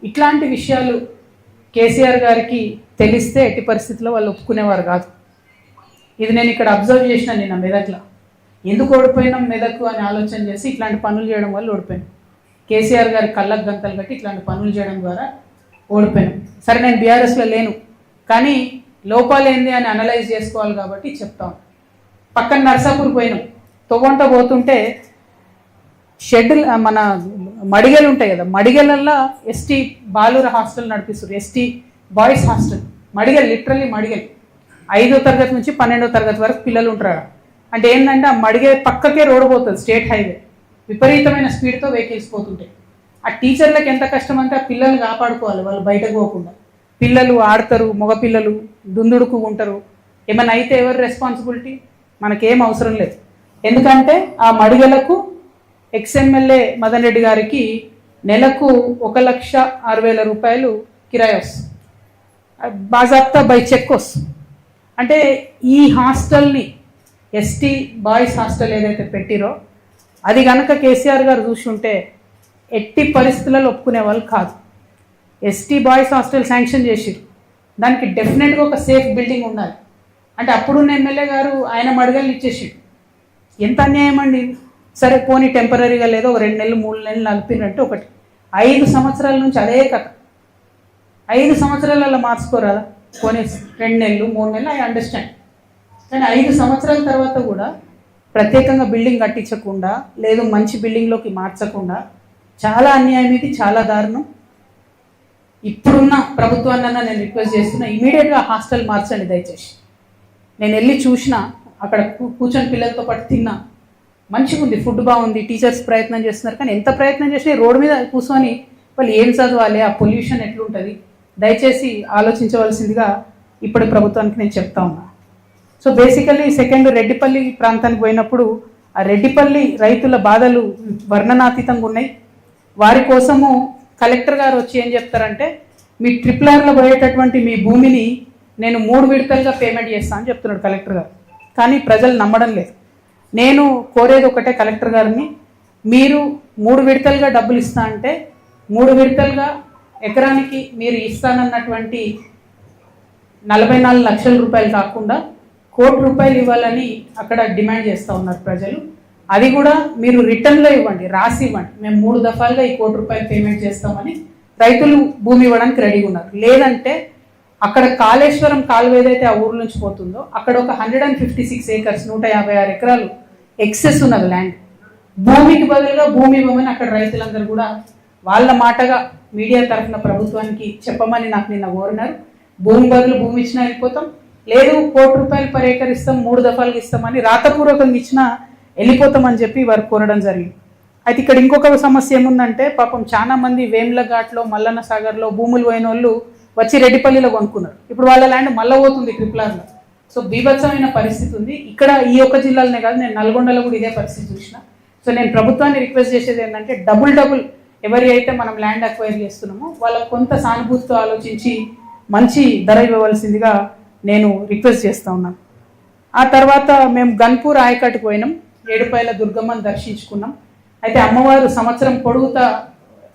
ఇట్లాంటి విషయాలు కేసీఆర్ గారికి తెలిస్తే ఎట్టి పరిస్థితుల్లో వాళ్ళు ఒప్పుకునేవారు కాదు. ఇది నేను ఇక్కడ అబ్జర్వ్ చేసిన నిన్న మెదక్లో. ఎందుకు ఓడిపోయినాం మెదక్ అని ఆలోచన చేసి ఇట్లాంటి పనులు చేయడం వల్ల ఓడిపోయాను. కేసీఆర్ గారి కళ్ళకు గంతలు కట్టి ఇట్లాంటి పనులు చేయడం ద్వారా ఓడిపోయాను. సరే, నేను బీఆర్ఎస్లో లేను, కానీ లోపాలు ఏంది అని అనలైజ్ చేసుకోవాలి కాబట్టి చెప్తాం. పక్కన నర్సాపూర్ పోయినాం, తొవ్వంట పోతుంటే షెడ్ మన మడిగెలు ఉంటాయి కదా, మడిగెలల్లో ఎస్టీ బాలుర హాస్టల్ నడిపిస్తారు, ఎస్టీ బాయ్స్ హాస్టల్. మడిగెలు, లిటరల్లీ మడిగెలు. 5వ తరగతి నుంచి 12వ తరగతి వరకు పిల్లలు ఉంటారు. అంటే ఏంటంటే ఆ మడిగే పక్కకే రోడ్డు పోతుంది, స్టేట్ హైవే. విపరీతమైన స్పీడ్తో వెహికల్స్ పోతుంటాయి. ఆ టీచర్లకు ఎంత కష్టం అంటే ఆ పిల్లల్ని కాపాడుకోవాలి, వాళ్ళు బయటకు పోకుండా. పిల్లలు ఆడతారు, మగపిల్లలు దుందుడుకు ఉంటారు. ఏమైనా అయితే ఎవరు రెస్పాన్సిబిలిటీ? మనకేం అవసరం లేదు. ఎందుకంటే ఆ మడిగలకు ఎక్స్ఎమ్మెల్యే మదన్ రెడ్డి గారికి నెలకు 1,60,000 రూపాయలు కిరాయి వస్తుంది, బాజాప్తా బై చెక్ వస్తుంది. అంటే ఈ హాస్టల్ని, ఎస్టీ బాయ్స్ హాస్టల్ ఏదైతే పెట్టిరో అది కనుక కేసీఆర్ గారు చూసుంటే ఎట్టి పరిస్థితులలో ఒప్పుకునే వాళ్ళు కాదు. ఎస్టీ బాయ్స్ హాస్టల్ శాంక్షన్ చేసిరు, దానికి డెఫినెట్గా ఒక సేఫ్ బిల్డింగ్ ఉండాలి. అంటే అప్పుడున్న ఎమ్మెల్యే గారు ఆయన మడగల్ని ఇచ్చేసిడు. ఎంత అన్యాయం అండి. సరే పోనీ టెంపరీగా లేదో 2 నెలలు 3 నెలలు నలిపినట్టు ఒకటి. 5 సంవత్సరాల నుంచి అదే కథ. 5 సంవత్సరాలలో మార్చుకోరాదా? పోనీ 2 నెలలు 3 నెలలు ఐ అండర్స్టాండ్. కానీ 5 సంవత్సరాల తర్వాత కూడా ప్రత్యేకంగా బిల్డింగ్ కట్టించకుండా, లేదు మంచి బిల్డింగ్లోకి మార్చకుండా చాలా అన్యాయం. ఇది చాలా దారుణం. ఇప్పుడున్న ప్రభుత్వాన్నైనా నేను రిక్వెస్ట్ చేస్తున్నా, ఇమీడియట్గా హాస్టల్ మార్చండి దయచేసి. నేను వెళ్ళి చూసిన, అక్కడ కూర్చొని పిల్లలతో పాటు తిన్నా, మంచిగా ఉంది, ఫుడ్ బాగుంది, టీచర్స్ ప్రయత్నం చేస్తున్నారు. కానీ ఎంత ప్రయత్నం చేసినా రోడ్డు మీద కూర్చొని వాళ్ళు ఏం చదవాలి, ఆ పొల్యూషన్ ఎట్లుంటుంది, దయచేసి ఆలోచించవలసిందిగా ఇప్పటి ప్రభుత్వానికి నేను చెప్తా ఉన్నా. సో బేసికల్లీ సెకండ్ రెడ్డిపల్లి ప్రాంతానికి పోయినప్పుడు ఆ రెడ్డిపల్లి రైతుల బాధలు వర్ణనాతీతంగా ఉన్నాయి. వారి కోసము కలెక్టర్ గారు వచ్చి ఏం చెప్తారంటే, మీ ట్రిప్లర్లో పోయేటటువంటి మీ భూమిని నేను 3 విడతలుగా పేమెంట్ చేస్తాను అని చెప్తున్నాడు కలెక్టర్ గారు. కానీ ప్రజలు నమ్మడం లేదు. నేను కోరేది ఒకటే కలెక్టర్ గారిని, మీరు 3 విడతలుగా డబ్బులు ఇస్తా అంటే 3 విడతలుగా ఎకరానికి మీరు ఇస్తానన్నటువంటి 44 లక్షల రూపాయలు కాకుండా 1 కోటి రూపాయలు ఇవ్వాలని అక్కడ డిమాండ్ చేస్తూ ఉన్నారు ప్రజలు. అది కూడా మీరు రిటర్న్లో ఇవ్వండి, రాసి ఇవ్వండి, మేము 3 దఫాలుగా ఈ 1 కోటి రూపాయలు పేమెంట్ చేస్తామని రైతులు భూమి ఇవ్వడానికి రెడీగా ఉన్నారు. లేదంటే అక్కడ కాళేశ్వరం కాలువ ఏదైతే ఆ ఊరు నుంచి పోతుందో అక్కడ ఒక 156 ఏకర్స్ 156 ఎకరాలు ఎక్సెస్ ఉన్నది ల్యాండ్. భూమికి బదులుగా భూమి ఇవ్వమని అక్కడ రైతులందరూ కూడా వాళ్ళ మాటగా మీడియా తరఫున ప్రభుత్వానికి చెప్పమని నాకు నిన్న కోరినారు. భూమి బదులు భూమి ఇచ్చినా వెళ్ళిపోతాం, లేదు 1 కోటి రూపాయలు పర్ ఏకర్ ఇస్తాం, 3 దఫాలుగా ఇస్తామని రాతపూర్వకంగా ఇచ్చినా వెళ్ళిపోతామని చెప్పి వారు కోరడం జరిగింది. అయితే ఇక్కడ ఇంకొక సమస్య ఏముందంటే, పాపం చాలా మంది వేములఘాట్లో, మల్లన్న సాగర్లో భూములు పోయిన వాళ్ళు వచ్చి రెడ్డిపల్లిలో కొనుక్కున్నారు. ఇప్పుడు వాళ్ళ ల్యాండ్ మళ్ళీ పోతుంది ట్రిప్లర్లో. సో బీభత్సమైన పరిస్థితి ఉంది. ఇక్కడ ఈ ఒక్క జిల్లాలోనే కాదు, నేను నల్గొండలో కూడా ఇదే పరిస్థితి చూసిన. సో నేను ప్రభుత్వాన్ని రిక్వెస్ట్ చేసేది ఏంటంటే, డబుల్ ఎవరి అయితే మనం ల్యాండ్ అక్వైర్ చేస్తున్నామో వాళ్ళకు కొంత సానుభూతితో ఆలోచించి మంచి ధర ఇవ్వవలసిందిగా నేను రిక్వెస్ట్ చేస్తూ ఉన్నాను. ఆ తర్వాత మేము గన్పూర్ ఆయకట్టుకు పోయినాం, ఏడుపాయల దుర్గమ్మను దర్శించుకున్నాం. అయితే అమ్మవారు సంవత్సరం పొడుగుతా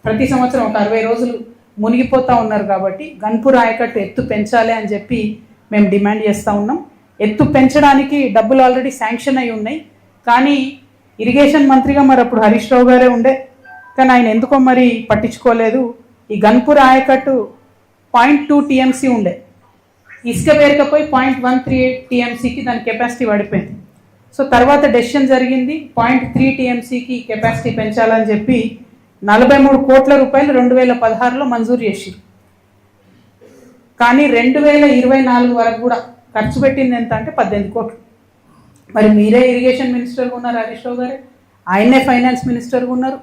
ప్రతి సంవత్సరం ఒక 60 రోజులు మునిగిపోతూ ఉన్నారు కాబట్టి గన్పూర్ ఆయకట్టు ఎత్తు పెంచాలి అని చెప్పి మేము డిమాండ్ చేస్తూ ఉన్నాం. ఎత్తు పెంచడానికి డబ్బులు ఆల్రెడీ శాంక్షన్ అయి ఉన్నాయి. కానీ ఇరిగేషన్ మంత్రిగా మరి అప్పుడు హరీష్ రావు గారే ఉండే, కానీ ఆయన ఎందుకో మరి పట్టించుకోలేదు. ఈ గన్పూర్ ఆయకట్టు 0.2 TMC ఉండే, ఇసుక పేరుకపోయి 0.138 TMCకి దాని కెపాసిటీ పడిపోయింది. సో తర్వాత డెసిషన్ జరిగింది 0.3 TMCకి కెపాసిటీ పెంచాలని చెప్పి 43 కోట్ల రూపాయలు 2016లో మంజూరు చేసిరు. కానీ 2024 వరకు కూడా ఖర్చు పెట్టింది ఎంత అంటే 18 కోట్లు. మరి మీరే ఇరిగేషన్ మినిస్టర్గా ఉన్నారు హరీష్ రావు గారే, ఆయనే ఫైనాన్స్ మినిస్టర్గా ఉన్నారు.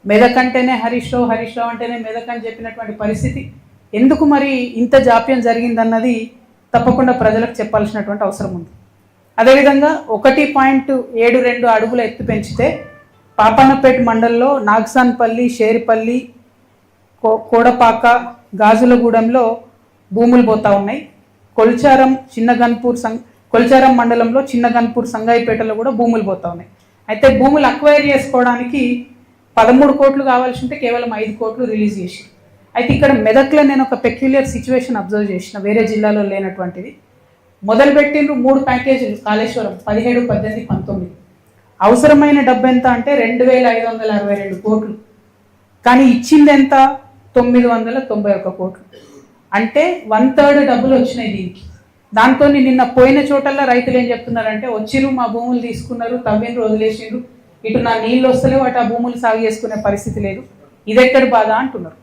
మెదక్ అంటేనే హరీష్ రావు, హరీష్ రావు అంటేనే మెదక్ అని చెప్పినటువంటి పరిస్థితి. ఎందుకు మరి ఇంత జాప్యం జరిగిందన్నది తప్పకుండా ప్రజలకు చెప్పాల్సినటువంటి అవసరం ఉంది. అదేవిధంగా 1.72 అడుగుల ఎత్తు పెంచితే పాపన్నపేట మండలంలో నాగ్సాన్పల్లి, షేరిపల్లి, కోడపాక, గాజులగూడెంలో భూములు పోతా ఉన్నాయి. కొల్చారం మండలంలో చిన్నగన్పూర్ సంగాయిపేటలో కూడా భూములు పోతా ఉన్నాయి. అయితే భూములు అక్వైర్ చేసుకోవడానికి 13 కోట్లు కావాల్సి ఉంటే కేవలం 5 కోట్లు రిలీజ్ చేసి, అయితే ఇక్కడ మెదక్లో నేను ఒక పెక్యులియర్ సిచ్యువేషన్ అబ్జర్వ్ చేసిన, వేరే జిల్లాలో లేనటువంటిది. మొదలుపెట్టిండ్రు 3 ప్యాకేజీలు కాళేశ్వరం 17, 18, 19. అవసరమైన డబ్బు ఎంత అంటే 2,562 కోట్లు, కానీ ఇచ్చింది ఎంత 991 కోట్లు. అంటే 1/3 డబ్బులు వచ్చినాయి దీనికి. దాంతో నిన్న పోయిన చోటల్లో రైతులు ఏం చెప్తున్నారంటే, వచ్చిరు మా భూములు తీసుకున్నారు, తవ్విండ్రు, వదిలేసిండ్రు, ఇటు నా నీళ్ళు వస్తలేవు, అటు ఆ భూములు సాగు చేసుకునే పరిస్థితి లేదు, ఇదెక్కడి బాధ అంటున్నారు.